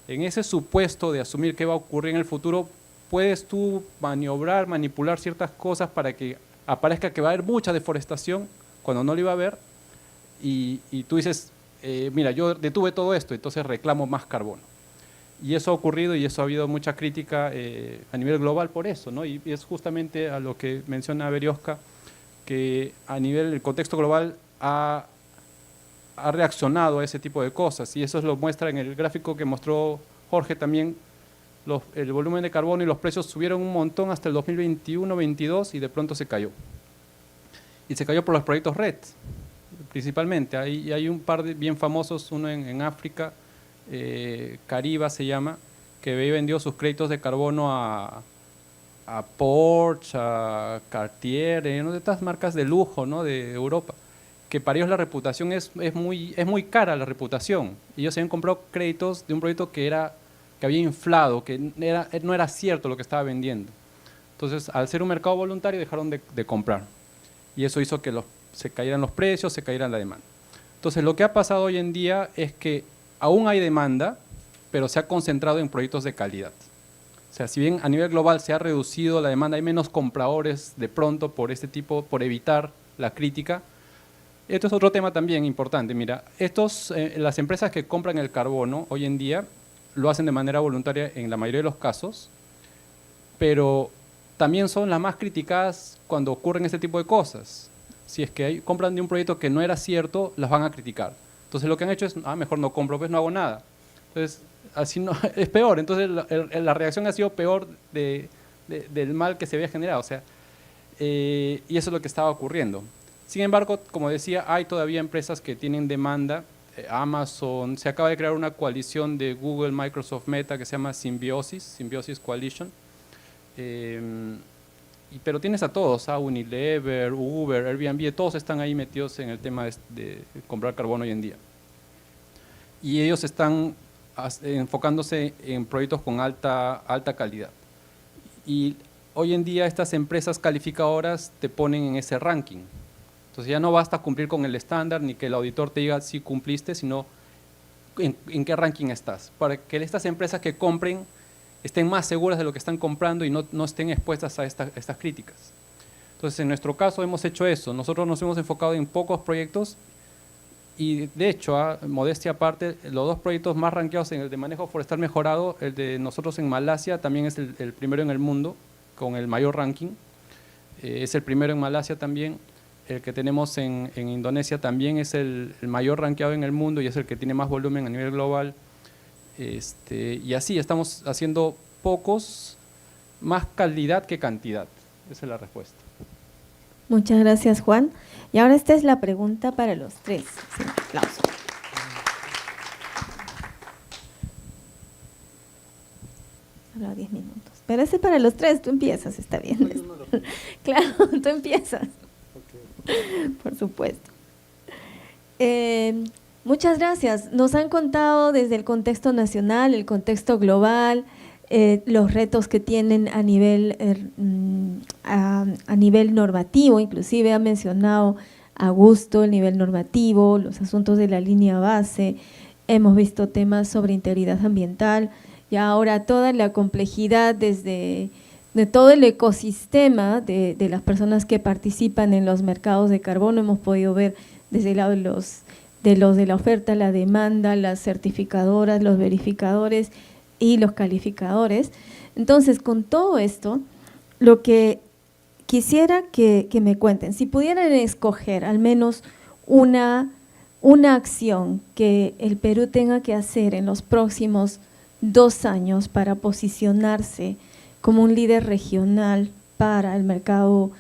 En ese supuesto de asumir qué va a ocurrir en el futuro, puedes tú maniobrar, manipular ciertas cosas para que aparezca que va a haber mucha deforestación cuando no lo iba a haber, y tú dices, mira, yo detuve todo esto, entonces reclamo más carbono. Y eso ha ocurrido y eso ha habido mucha crítica a nivel global por eso, ¿no? Y es justamente a lo que menciona Berioska, que a nivel del contexto global ha reaccionado a ese tipo de cosas, y eso lo muestra en el gráfico que mostró Jorge también. El volumen de carbono y los precios subieron un montón hasta el 2021-22 y de pronto se cayó. Y se cayó por los proyectos RED, principalmente. Hay un par de bien famosos, uno en África, Cariba se llama, que vendió sus créditos de carbono a Porsche, a Cartier, ¿no? De estas marcas de lujo, ¿no? De Europa, que para ellos la reputación es muy cara, la reputación. Ellos se habían comprado créditos de un proyecto que había inflado, que no era cierto lo que estaba vendiendo. Entonces, al ser un mercado voluntario, dejaron de comprar. Y eso hizo que se cayeran los precios, se cayera la demanda. Entonces, lo que ha pasado hoy en día es que aún hay demanda, pero se ha concentrado en proyectos de calidad. O sea, si bien a nivel global se ha reducido la demanda, hay menos compradores de pronto por evitar la crítica. Esto es otro tema también importante. Mira, las empresas que compran el carbono hoy en día lo hacen de manera voluntaria en la mayoría de los casos, pero también son las más criticadas cuando ocurren este tipo de cosas. Si es que compran de un proyecto que no era cierto, las van a criticar. Entonces lo que han hecho es, mejor no compro, pues no hago nada. Entonces, así no, es peor. Entonces la reacción ha sido peor del mal que se había generado. O sea, y eso es lo que estaba ocurriendo. Sin embargo, como decía, hay todavía empresas que tienen demanda. Amazon, se acaba de crear una coalición de Google, Microsoft, Meta, que se llama Symbiosis Coalition. Pero tienes a todos, a Unilever, Uber, Airbnb, todos están ahí metidos en el tema de comprar carbono hoy en día. Y ellos están enfocándose en proyectos con alta calidad. Y hoy en día estas empresas calificadoras te ponen en ese ranking. Entonces ya no basta cumplir con el estándar ni que el auditor te diga si cumpliste, sino en qué ranking estás, para que estas empresas que compren estén más seguras de lo que están comprando y no estén expuestas a estas críticas. Entonces, en nuestro caso hemos hecho eso. Nosotros nos hemos enfocado en pocos proyectos Y de hecho, modestia aparte, los dos proyectos más rankeados en el de manejo forestal mejorado, el de nosotros en Malasia también es el primero en el mundo, con el mayor ranking. Es el primero en Malasia también. El que tenemos en Indonesia también es el mayor rankeado en el mundo y es el que tiene más volumen a nivel global. Y así estamos haciendo pocos, más calidad que cantidad. Esa es la respuesta. Muchas gracias, Juan. Y ahora esta es la pregunta para los tres. Sí, aplauso. Solo 10 minutos. Pero ese es para los tres, tú empiezas, está bien. Claro, tú empiezas. Por supuesto. Muchas gracias. Nos han contado desde el contexto nacional, el contexto global, los retos que tienen a nivel normativo, inclusive ha mencionado Augusto el nivel normativo, los asuntos de la línea base, hemos visto temas sobre integridad ambiental y ahora toda la complejidad de todo el ecosistema de las personas que participan en los mercados de carbono. Hemos podido ver desde el lado de los de la oferta, la demanda, las certificadoras, los verificadores y los calificadores. Entonces, con todo esto, lo que quisiera que me cuenten, si pudieran escoger al menos una acción que el Perú tenga que hacer en los próximos 2 años para posicionarse como un líder regional para el mercado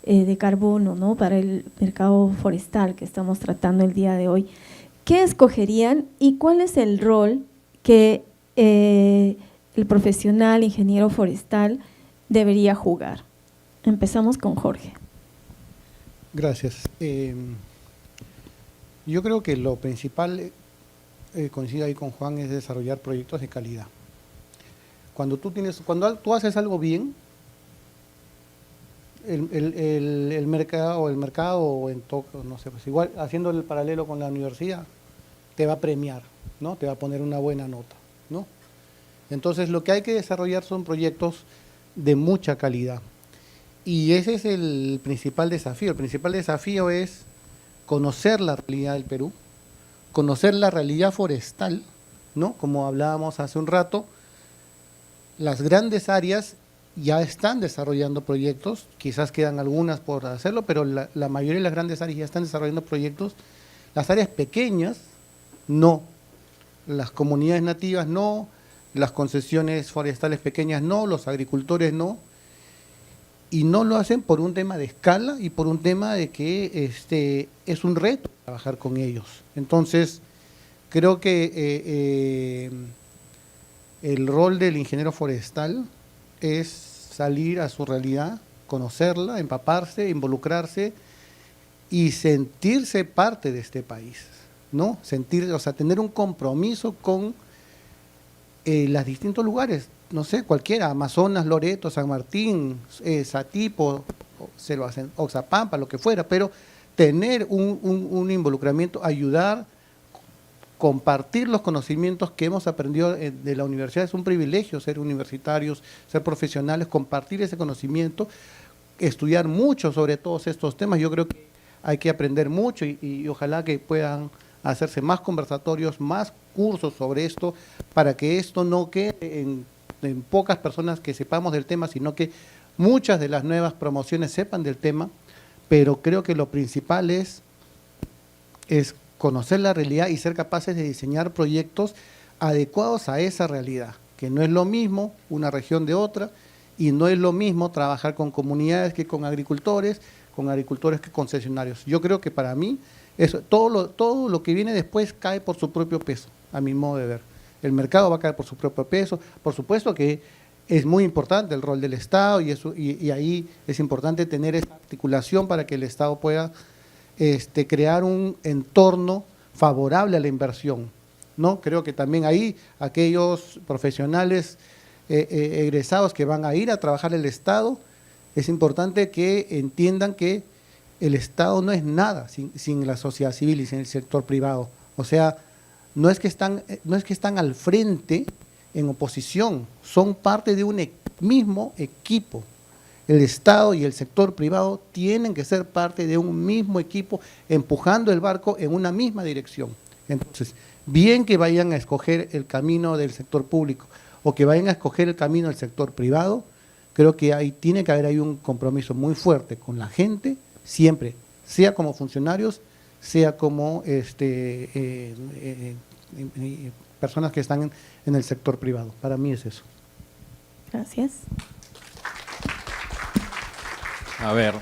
de carbono, ¿no? Para el mercado forestal que estamos tratando el día de hoy, ¿qué escogerían y cuál es el rol que el profesional ingeniero forestal debería jugar? Empezamos con Jorge. Gracias. Yo creo que lo principal, coincido ahí con Juan, es desarrollar proyectos de calidad. Cuando tú haces algo bien, el mercado, no sé, pues igual haciendo el paralelo con la universidad, te va a premiar, ¿no? Te va a poner una buena nota, ¿no? Entonces lo que hay que desarrollar son proyectos de mucha calidad. Y ese es el principal desafío. El principal desafío es conocer la realidad del Perú, conocer la realidad forestal, ¿no? Como hablábamos hace un rato, las grandes áreas ya están desarrollando proyectos, quizás quedan algunas por hacerlo, pero la mayoría de las grandes áreas ya están desarrollando proyectos. Las áreas pequeñas, no. Las comunidades nativas, no. Las concesiones forestales pequeñas, no. Los agricultores, no. Y no lo hacen por un tema de escala y por un tema de que es un reto trabajar con ellos. Entonces, creo que el rol del ingeniero forestal es salir a su realidad, conocerla, empaparse, involucrarse y sentirse parte de este país, ¿no? Tener un compromiso con los distintos lugares, no sé, cualquiera, Amazonas, Loreto, San Martín, Satipo, Oxapampa, lo que fuera, pero tener un involucramiento, ayudar, compartir los conocimientos que hemos aprendido de la universidad. Es un privilegio ser universitarios, ser profesionales, compartir ese conocimiento, estudiar mucho sobre todos estos temas. Yo creo que hay que aprender mucho y ojalá que puedan hacerse más conversatorios, más cursos sobre esto, para que esto no quede en pocas personas que sepamos del tema, sino que muchas de las nuevas promociones sepan del tema, pero creo que lo principal es conocer la realidad y ser capaces de diseñar proyectos adecuados a esa realidad, que no es lo mismo una región de otra y no es lo mismo trabajar con comunidades que con agricultores que concesionarios. Yo creo que para mí todo lo que viene después cae por su propio peso, a mi modo de ver. El mercado va a caer por su propio peso. Por supuesto que es muy importante el rol del Estado y ahí es importante tener esa articulación para que el Estado pueda crear un entorno favorable a la inversión, ¿no? Creo que también ahí aquellos profesionales egresados que van a ir a trabajar el Estado, es importante que entiendan que el Estado no es nada sin la sociedad civil y sin el sector privado. O sea, no es que están al frente en oposición, son parte de un mismo equipo. el Estado y el sector privado tienen que ser parte de un mismo equipo empujando el barco en una misma dirección. Entonces, bien que vayan a escoger el camino del sector público o que vayan a escoger el camino del sector privado, creo que tiene que haber ahí un compromiso muy fuerte con la gente, siempre, sea como funcionarios, sea como personas que están en el sector privado. Para mí es eso. Gracias. A ver,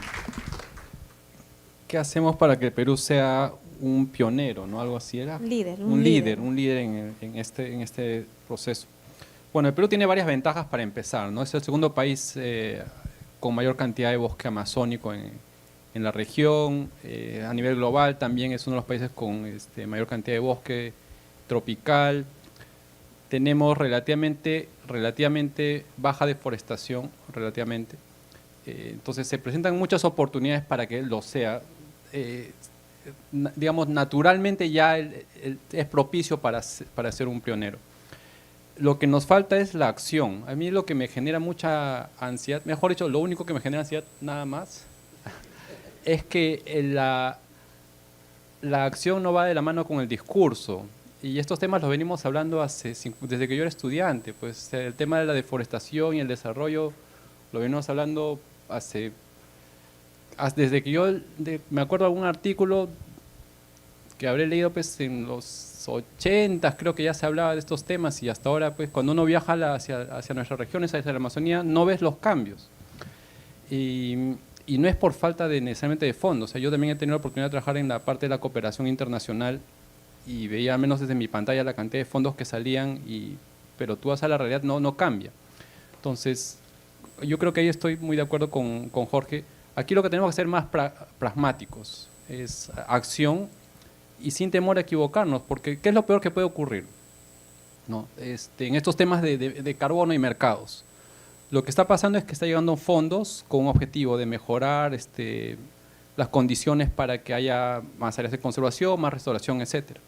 ¿qué hacemos para que el Perú sea un pionero, no? Algo así era. Líder, Un líder en este proceso. Bueno, el Perú tiene varias ventajas para empezar, ¿no? Es el segundo país con mayor cantidad de bosque amazónico en la región. A nivel global también es uno de los países con mayor cantidad de bosque tropical. Tenemos relativamente baja deforestación, relativamente. Entonces se presentan muchas oportunidades para que lo sea. Digamos, naturalmente ya es propicio para ser un pionero. Lo que nos falta es la acción. A mí lo que me genera mucha ansiedad, mejor dicho, lo único que me genera ansiedad nada más, es que la acción no va de la mano con el discurso. Y estos temas los venimos hablando desde que yo era estudiante. Pues el tema de la deforestación y el desarrollo lo venimos hablando desde que yo me acuerdo de algún artículo que habré leído pues en los 80, creo que ya se hablaba de estos temas, y hasta ahora pues cuando uno viaja hacia nuestras regiones, hacia la Amazonía, no ves los cambios. Y no es por falta necesariamente de fondos. O sea, yo también he tenido la oportunidad de trabajar en la parte de la cooperación internacional y veía, al menos desde mi pantalla, la cantidad de fondos que salían, pero tú vas a la realidad, no cambia. Entonces, yo creo que ahí estoy muy de acuerdo con Jorge. Aquí lo que tenemos que ser más pragmáticos es acción y sin temor a equivocarnos, porque ¿qué es lo peor que puede ocurrir? ¿No? En estos temas de carbono y mercados. Lo que está pasando es que está llegando fondos con un objetivo de mejorar las condiciones para que haya más áreas de conservación, más restauración, etcétera.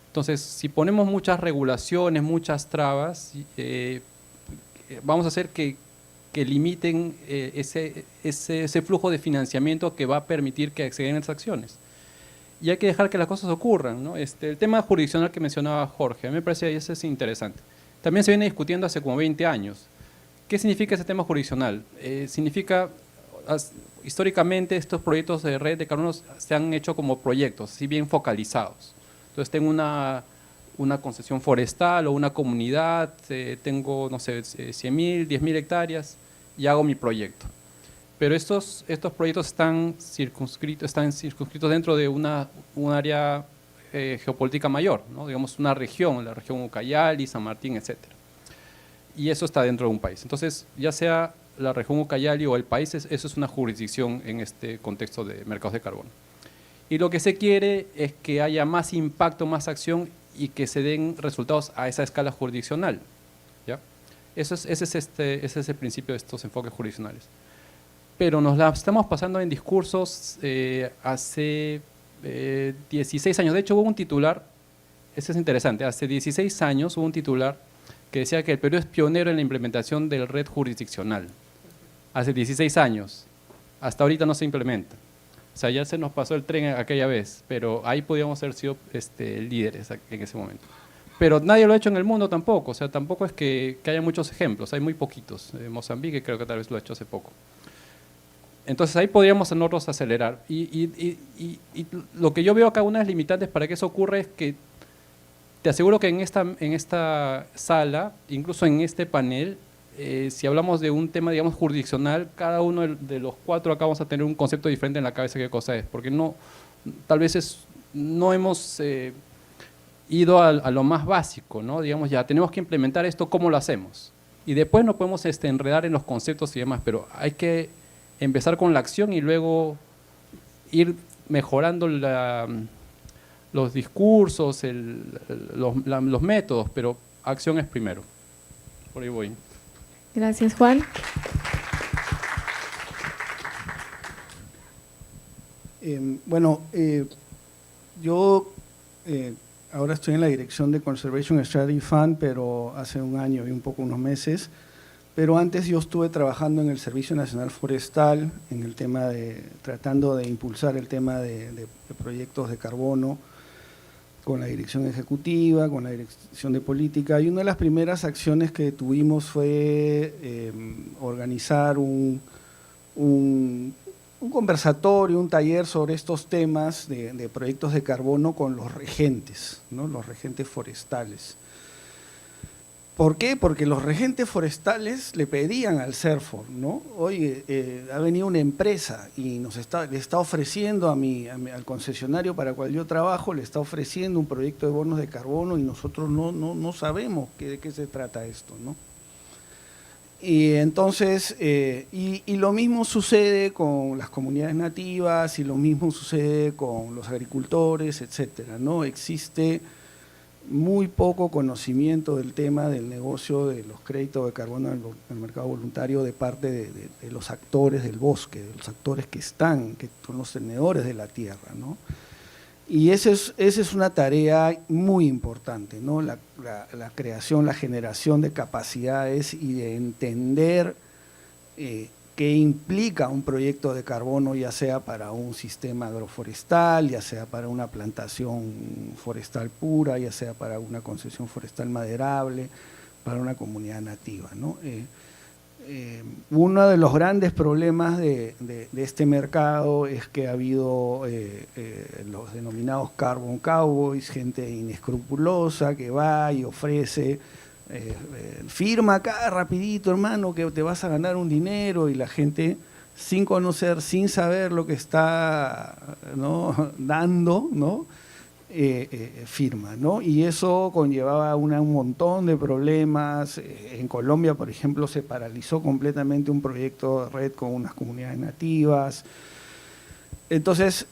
Entonces, si ponemos muchas regulaciones, muchas trabas, vamos a hacer que limiten ese flujo de financiamiento que va a permitir que se den esas acciones. Y hay que dejar que las cosas ocurran, ¿no? El tema jurisdiccional que mencionaba Jorge, a mí me parece que eso es interesante. También se viene discutiendo hace como 20 años. ¿Qué significa ese tema jurisdiccional? Significa, históricamente, estos proyectos de red de carbono se han hecho como proyectos, así bien focalizados. Entonces tengo una concesión forestal o una comunidad, tengo, no sé, 100.000, 10.000 hectáreas y hago mi proyecto. Pero estos proyectos están circunscritos dentro de un área geopolítica mayor, ¿no? Digamos una región, la región Ucayali, San Martín, etcétera. Y eso está dentro de un país. Entonces, ya sea la región Ucayali o el país, eso es una jurisdicción en este contexto de mercados de carbono. Y lo que se quiere es que haya más impacto, más acción y que se den resultados a esa escala jurisdiccional, ¿ya? Ese es el principio de estos enfoques jurisdiccionales. Pero nos la estamos pasando en discursos hace 16 años. De hecho, hubo un titular, eso es interesante, hace 16 años hubo un titular que decía que el Perú es pionero en la implementación del red jurisdiccional. Hace 16 años. Hasta ahorita no se implementa. O sea, ya se nos pasó el tren aquella vez, pero ahí podíamos haber sido líderes en ese momento. Pero nadie lo ha hecho en el mundo tampoco. O sea, tampoco es que haya muchos ejemplos, hay muy poquitos. Mozambique creo que tal vez lo ha hecho hace poco. Entonces ahí podríamos nosotros acelerar. Y lo que yo veo acá, unas limitantes para que eso ocurra es que te aseguro que en esta sala, incluso en este panel, si hablamos de un tema, digamos, jurisdiccional, cada uno de los cuatro acá vamos a tener un concepto diferente en la cabeza de qué cosa es, porque tal vez no hemos ido a lo más básico, ¿no? Digamos, ya tenemos que implementar esto, ¿cómo lo hacemos? Y después nos podemos enredar en los conceptos y demás, pero hay que empezar con la acción y luego ir mejorando los discursos, los métodos, pero acción es primero. Por ahí voy. Gracias, Juan. Yo ahora estoy en la dirección de Conservation Strategy Fund, pero hace un año y unos meses pero antes yo estuve trabajando en el Servicio Nacional Forestal, en el tema tratando de impulsar el tema de proyectos de carbono, con la dirección ejecutiva, con la dirección de política, y una de las primeras acciones que tuvimos fue organizar un conversatorio, un taller sobre estos temas de proyectos de carbono con los regentes, ¿no? Los regentes forestales. ¿Por qué? Porque los regentes forestales le pedían al CERFOR, ¿no? Oye, ha venido una empresa y le está ofreciendo al concesionario para el cual yo trabajo, le está ofreciendo un proyecto de bonos de carbono y nosotros no sabemos de qué se trata esto, ¿no? Y entonces, y lo mismo sucede con las comunidades nativas y lo mismo sucede con los agricultores, etcétera, ¿no? Existe muy poco conocimiento del tema del negocio de los créditos de carbono en el mercado voluntario de parte de los actores del bosque, de los actores que son los tenedores de la tierra, ¿no? Y esa es una tarea muy importante, ¿no? La creación, la generación de capacidades y de entender qué implica un proyecto de carbono, ya sea para un sistema agroforestal, ya sea para una plantación forestal pura, ya sea para una concesión forestal maderable, para una comunidad nativa, ¿no? Uno de los grandes problemas de este mercado es que ha habido los denominados carbon cowboys, gente inescrupulosa que va y ofrece, firma acá rapidito, hermano, que te vas a ganar un dinero, y la gente sin conocer, sin saber lo que está, ¿no?, dando, ¿no?, firma, ¿no? Y eso conllevaba un montón de problemas. En Colombia, por ejemplo, se paralizó completamente un proyecto de red con unas comunidades nativas. Entonces,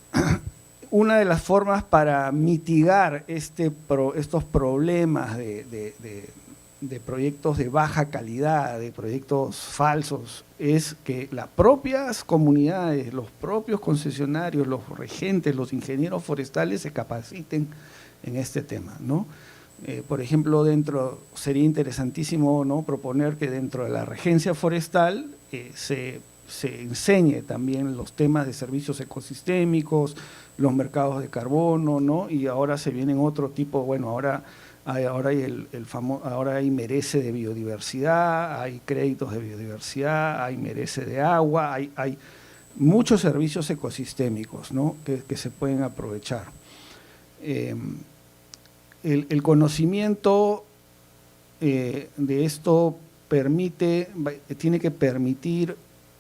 una de las formas para mitigar estos problemas de proyectos de baja calidad, de proyectos falsos, es que las propias comunidades, los propios concesionarios, los regentes, los ingenieros forestales se capaciten en este tema, ¿no? Por ejemplo, sería interesantísimo, ¿no?, proponer que dentro de la regencia forestal se enseñe también los temas de servicios ecosistémicos, los mercados de carbono, ¿no? Y ahora se vienen otro tipo, bueno, ahora hay merece de biodiversidad, hay créditos de biodiversidad, hay merece de agua, hay muchos servicios ecosistémicos, ¿no?, que se pueden aprovechar. El conocimiento de esto tiene que permitir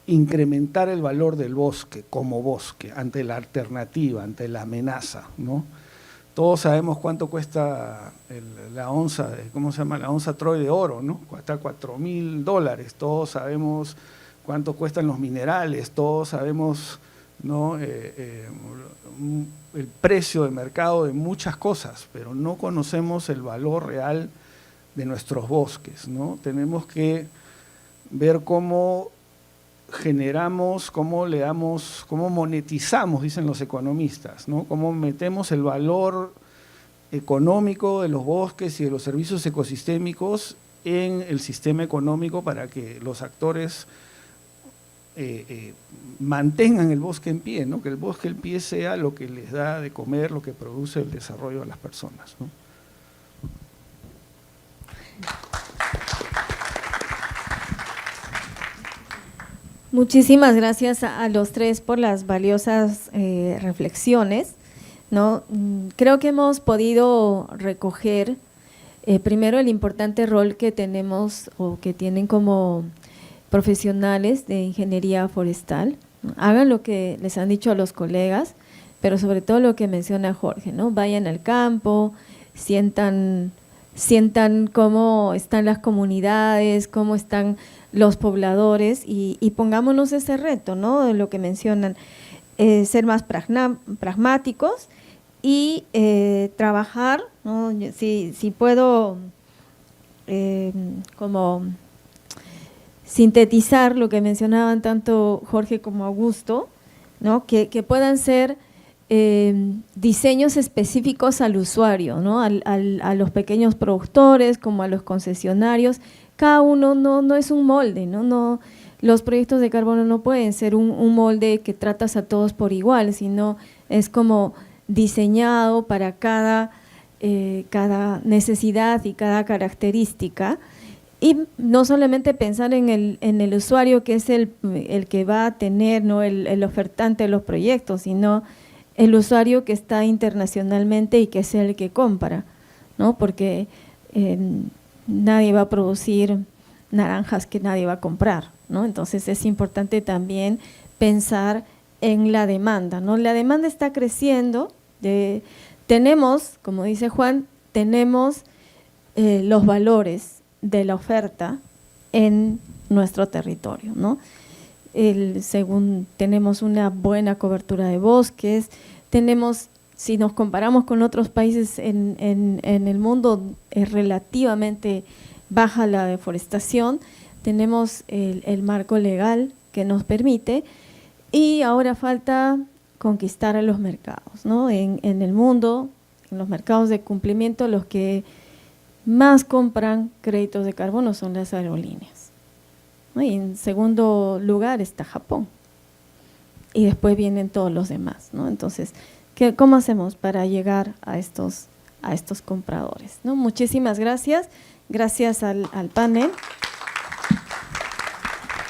incrementar el valor del bosque como bosque ante la alternativa, ante la amenaza, ¿no? Todos sabemos cuánto cuesta la onza, ¿cómo se llama? La onza Troy de oro, ¿no? Cuesta $4.000. Todos sabemos cuánto cuestan los minerales, todos sabemos, ¿no?, el precio de mercado de muchas cosas, pero no conocemos el valor real de nuestros bosques, ¿no? Tenemos que ver cómo generamos, cómo monetizamos, dicen los economistas, ¿no? Cómo metemos el valor económico de los bosques y de los servicios ecosistémicos en el sistema económico para que los actores mantengan el bosque en pie, ¿no? Que el bosque en pie sea lo que les da de comer, lo que produce el desarrollo de las personas, ¿no? Muchísimas gracias a los tres por las valiosas reflexiones, ¿no? Creo que hemos podido recoger primero el importante rol que tenemos o que tienen como profesionales de ingeniería forestal. Hagan lo que les han dicho a los colegas, pero sobre todo lo que menciona Jorge, ¿no? Vayan al campo, sientan cómo están las comunidades, cómo están los pobladores y pongámonos ese reto, ¿no?, de lo que mencionan, ser más pragmáticos y trabajar, ¿no? Si puedo como sintetizar lo que mencionaban tanto Jorge como Augusto, ¿no?, que puedan ser diseños específicos al usuario, ¿no?, a los pequeños productores como a los concesionarios. cada uno no es un molde, ¿no? Los proyectos de carbono no pueden ser un molde que tratas a todos por igual, sino es como diseñado para cada necesidad y cada característica. Y no solamente pensar en el usuario, que es el que va a tener, ¿no?, el ofertante de los proyectos, sino el usuario que está internacionalmente y que es el que compra, ¿no? Porque nadie va a producir naranjas que nadie va a comprar, ¿no? Entonces es importante también pensar en la demanda, ¿no? La demanda está creciendo, tenemos, como dice Juan, tenemos los valores de la oferta en nuestro territorio, ¿no? Según tenemos una buena cobertura de bosques, tenemos, si nos comparamos con otros países en el mundo, es relativamente baja la deforestación, tenemos el marco legal que nos permite, y ahora falta conquistar a los mercados, ¿no? En el mundo, en los mercados de cumplimiento, los que más compran créditos de carbono son las aerolíneas, ¿no? Y en segundo lugar está Japón, y después vienen todos los demás, ¿no? Entonces, ¿cómo hacemos para llegar a estos compradores, ¿no? Muchísimas gracias, gracias al panel.